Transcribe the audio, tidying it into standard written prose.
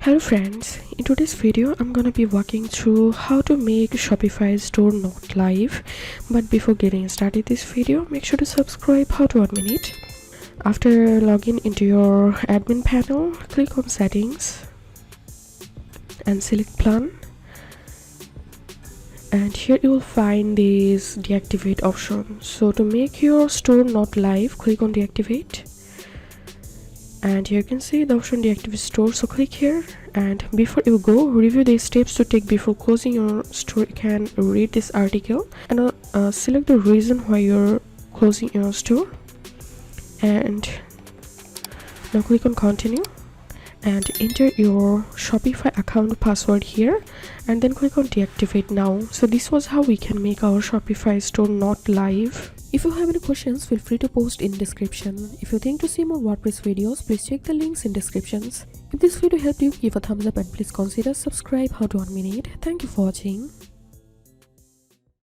Hello friends, in today's video I'm gonna be walking through how to make Shopify store not live. But before getting started this video, make sure to subscribe how to admin it. After logging into your admin panel, click on settings and select plan, and here you will find this deactivate option. So to make your store not live, click on deactivate, and here you can see the option deactivate store. So click here, and before you go, review the steps to take before closing your store. You can read this article and select the reason why you're closing your store, and now click on continue and enter your Shopify account password here, and then click on deactivate now. So this was how we can make our Shopify store not live. If you have any questions, feel free to post in description. If you think to see more WordPress videos, please check the links in descriptions. If this video helped you, give a thumbs up and please consider subscribe how to admin it. Thank you for watching.